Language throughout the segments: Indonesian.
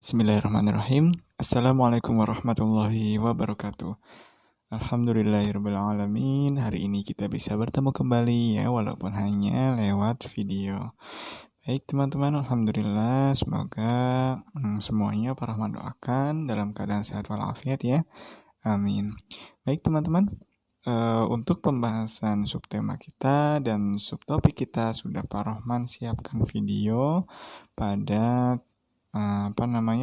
Bismillahirrahmanirrahim. Assalamualaikum warahmatullahi wabarakatuh. Alhamdulillahirabbil alamin. Hari ini kita bisa bertemu kembali ya, walaupun hanya lewat video. Baik teman-teman, alhamdulillah, semoga semuanya Pak Rahman doakan dalam keadaan sehat walafiat ya. Amin. Baik teman-teman, untuk pembahasan subtema kita dan subtopik kita sudah Pak Rahman siapkan video pada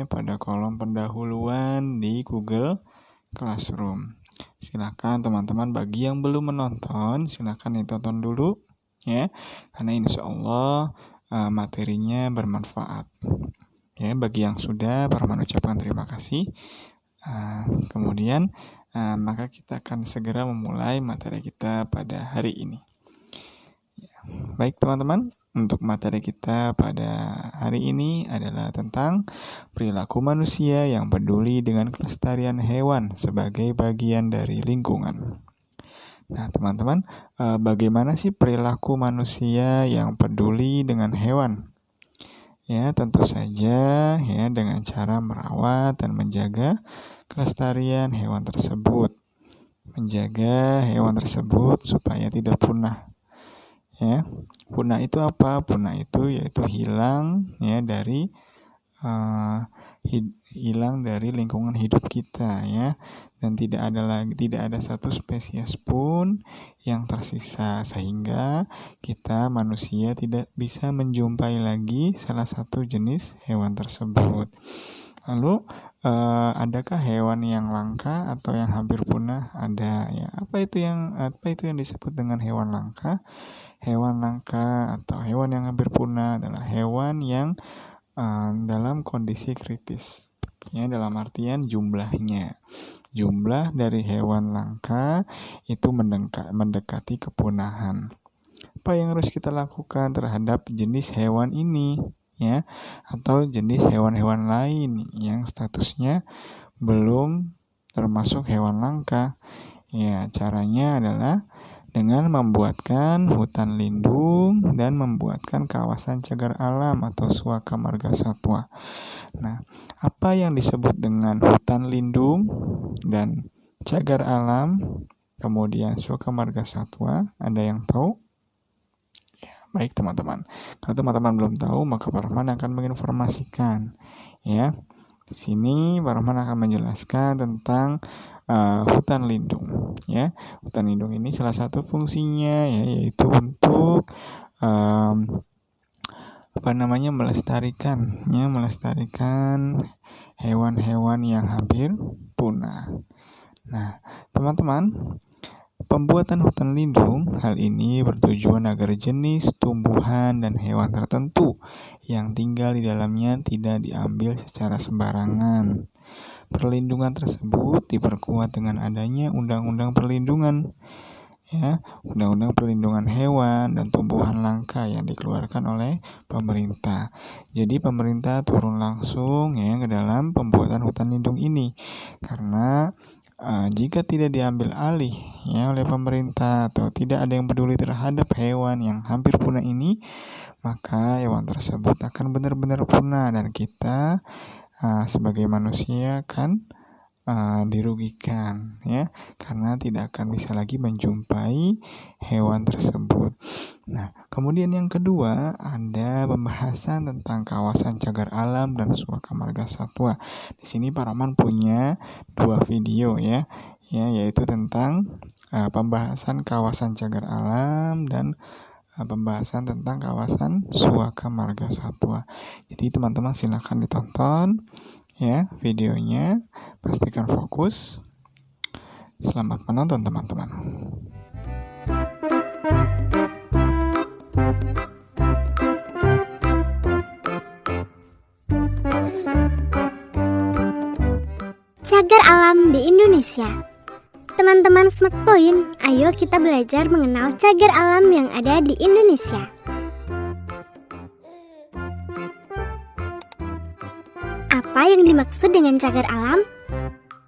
pada kolom pendahuluan di Google Classroom. Silakan teman-teman, bagi yang belum menonton silakan ditonton dulu ya, karena insya Allah materinya bermanfaat ya. Bagi yang sudah, Pak Rahman ucapkan terima kasih. Kemudian maka kita akan segera memulai materi kita pada hari ini. Baik teman-teman, untuk materi kita pada hari ini adalah tentang perilaku manusia yang peduli dengan kelestarian hewan sebagai bagian dari lingkungan. Nah teman-teman, bagaimana sih perilaku manusia yang peduli dengan hewan? Ya, tentu saja ya dengan cara merawat dan menjaga kelestarian hewan tersebut. Menjaga hewan tersebut supaya tidak punah. Ya, punah itu apa? Punah itu yaitu hilang ya dari hilang dari lingkungan hidup kita ya, dan tidak ada satu spesies pun yang tersisa, sehingga kita manusia tidak bisa menjumpai lagi salah satu jenis hewan tersebut. Lalu adakah hewan yang langka atau yang hampir punah? Ada ya. Apa itu yang disebut dengan hewan langka? Hewan langka atau hewan yang hampir punah adalah hewan yang dalam kondisi kritis. Ya, dalam artian jumlahnya. Jumlah dari hewan langka itu mendekati kepunahan. Apa yang harus kita lakukan terhadap jenis hewan ini? Ya, atau jenis hewan-hewan lain yang statusnya belum termasuk hewan langka. Ya, caranya adalah dengan membuatkan hutan lindung dan membuatkan kawasan cagar alam atau Suaka Marga Satwa. Nah, apa yang disebut dengan hutan lindung dan cagar alam, kemudian Suaka Marga Satwa, ada yang tahu? Baik teman-teman, kalau teman-teman belum tahu maka Pak Rahman akan menginformasikan ya. Di sini Pak Rahman akan menjelaskan tentang hutan lindung ya. Hutan lindung ini salah satu fungsinya ya, yaitu untuk melestarikan hewan-hewan yang hampir punah. Nah, teman-teman, pembuatan hutan lindung hal ini bertujuan agar jenis tumbuhan dan hewan tertentu yang tinggal di dalamnya tidak diambil secara sembarangan. Perlindungan tersebut diperkuat dengan adanya undang-undang perlindungan ya, undang-undang perlindungan hewan dan tumbuhan langka yang dikeluarkan oleh pemerintah. Jadi pemerintah turun langsung ya ke dalam pembuatan hutan lindung ini, karena jika tidak diambil alih ya oleh pemerintah atau tidak ada yang peduli terhadap hewan yang hampir punah ini, maka hewan tersebut akan benar-benar punah dan kita sebagai manusia akan dirugikan ya, karena tidak akan bisa lagi menjumpai hewan tersebut. Nah, kemudian yang kedua ada pembahasan tentang kawasan cagar alam dan Suaka Marga Satwa. Di sini Pak Rahman punya 2 video ya, yaitu tentang pembahasan kawasan cagar alam dan pembahasan tentang kawasan Suaka Marga Satwa. Jadi teman-teman silakan ditonton ya videonya, pastikan fokus. Selamat menonton teman-teman. Cagar alam di Indonesia. Teman-teman Smart Point, ayo kita belajar mengenal cagar alam yang ada di Indonesia. Apa yang dimaksud dengan cagar alam?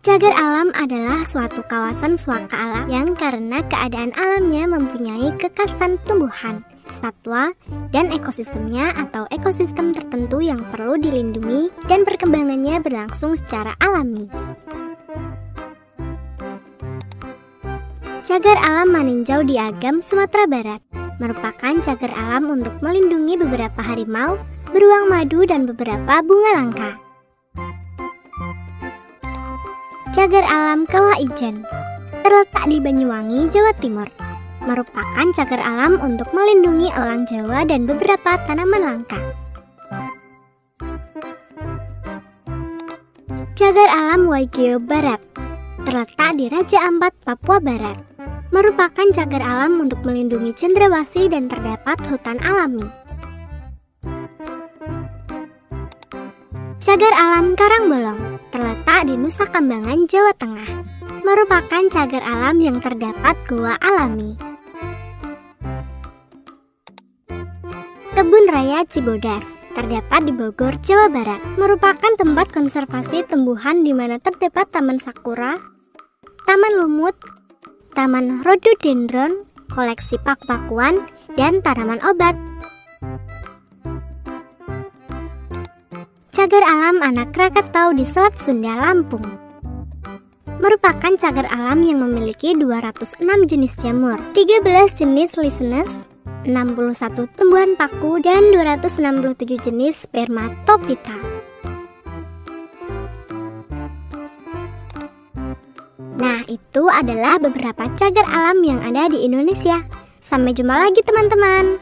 Cagar alam adalah suatu kawasan suaka alam yang karena keadaan alamnya mempunyai kekhasan tumbuhan, satwa, dan ekosistemnya atau ekosistem tertentu yang perlu dilindungi dan perkembangannya berlangsung secara alami. Cagar alam meninjau di Agam, Sumatera Barat merupakan cagar alam untuk melindungi beberapa harimau, beruang madu, dan beberapa bunga langka. Cagar alam Kawah Ijen terletak di Banyuwangi, Jawa Timur, merupakan cagar alam untuk melindungi elang Jawa dan beberapa tanaman langka. Cagar alam Waigeo Barat terletak di Raja Ampat, Papua Barat, merupakan cagar alam untuk melindungi cendrawasih dan terdapat hutan alami. Cagar alam Karangbolong terletak di Nusa Kambangan, Jawa Tengah, merupakan cagar alam yang terdapat goa alami. Kebun Raya Cibodas terdapat di Bogor, Jawa Barat, merupakan tempat konservasi tumbuhan di mana terdapat taman sakura, taman lumut, taman rhododendron, koleksi pak-pakuan, dan tanaman obat. Cagar alam Anak Krakatau di Selat Sunda, Lampung, merupakan cagar alam yang memiliki 206 jenis jamur, 13 jenis lisenes, 61 tumbuhan paku, dan 267 jenis spermatophyta. Nah, itu adalah beberapa cagar alam yang ada di Indonesia. Sampai jumpa lagi teman-teman.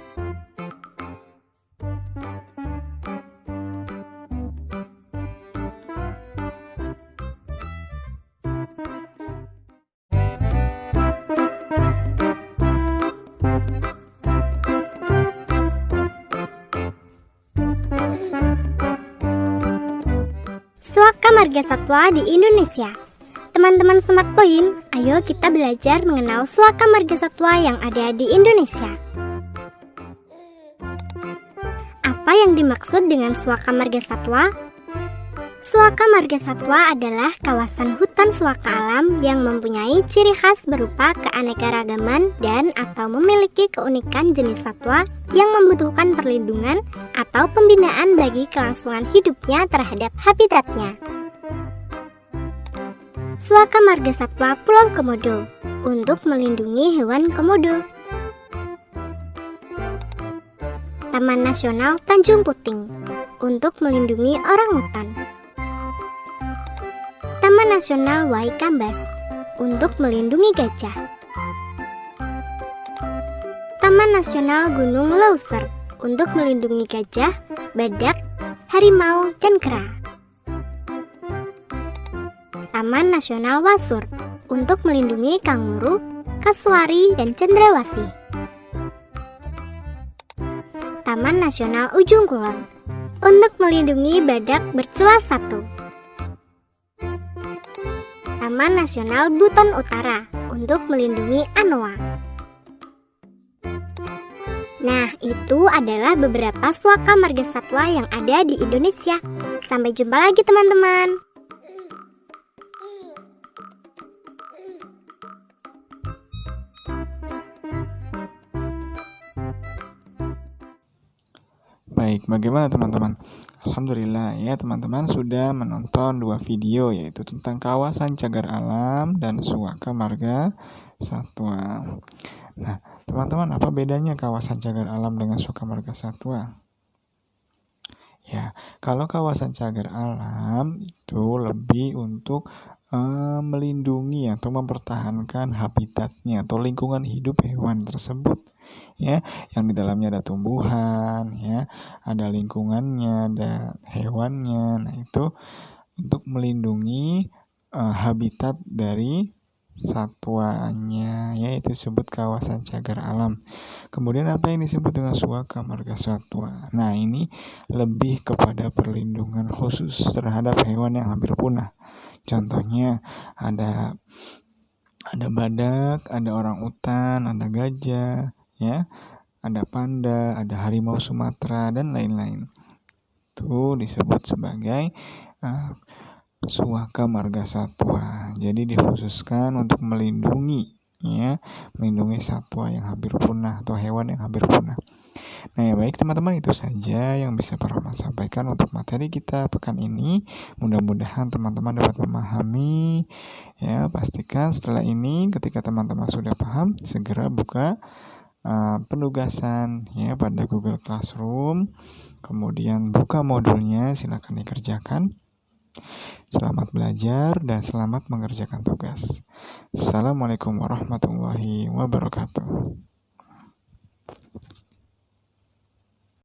Suaka Marga Satwa di Indonesia. Teman-teman Smart Point, ayo kita belajar mengenal suaka marga satwa yang ada di Indonesia. Apa yang dimaksud dengan suaka marga satwa? Suaka marga satwa adalah kawasan hutan suaka alam yang mempunyai ciri khas berupa keanekaragaman dan atau memiliki keunikan jenis satwa yang membutuhkan perlindungan atau pembinaan bagi kelangsungan hidupnya terhadap habitatnya. Suaka Marga Satwa Pulau Komodo untuk melindungi hewan komodo. Taman Nasional Tanjung Puting untuk melindungi orangutan. Taman Nasional Waikambas untuk melindungi gajah. Taman Nasional Gunung Leuser untuk melindungi gajah, badak, harimau, dan kera. Taman Nasional Wasur untuk melindungi kanguru, kasuari, dan cendrawasih. Taman Nasional Ujung Kulon untuk melindungi badak bercula satu. Taman Nasional Buton Utara untuk melindungi anoa. Nah, itu adalah beberapa suaka marga satwa yang ada di Indonesia. Sampai jumpa lagi teman-teman. Baik, bagaimana teman-teman? Alhamdulillah ya teman-teman sudah menonton 2 video, yaitu tentang kawasan cagar alam dan suaka marga satwa. Nah, teman-teman, apa bedanya kawasan cagar alam dengan suaka marga satwa? Ya, kalau kawasan cagar alam itu lebih untuk melindungi atau mempertahankan habitatnya atau lingkungan hidup hewan tersebut, ya, yang di dalamnya ada tumbuhan, ya, ada lingkungannya, ada hewannya. Nah, itu untuk melindungi habitat dari satwanya, yaitu disebut kawasan cagar alam. Kemudian apa yang disebut dengan suaka marga satwa? Nah, ini lebih kepada perlindungan khusus terhadap hewan yang hampir punah. Contohnya ada badak, ada orangutan, ada gajah, ya, ada panda, ada harimau Sumatera, dan lain-lain. Itu disebut sebagai suaka marga satwa. Jadi dikhususkan untuk melindungi ya, melindungi satwa yang hampir punah atau hewan yang hampir punah. Nah ya baik teman-teman, itu saja yang bisa Pak Rahman sampaikan untuk materi kita pekan ini. Mudah-mudahan teman-teman dapat memahami. Ya, pastikan setelah ini ketika teman-teman sudah paham, segera buka penugasan ya pada Google Classroom. Kemudian buka modulnya, silakan dikerjakan. Selamat belajar dan selamat mengerjakan tugas. Assalamualaikum warahmatullahi wabarakatuh.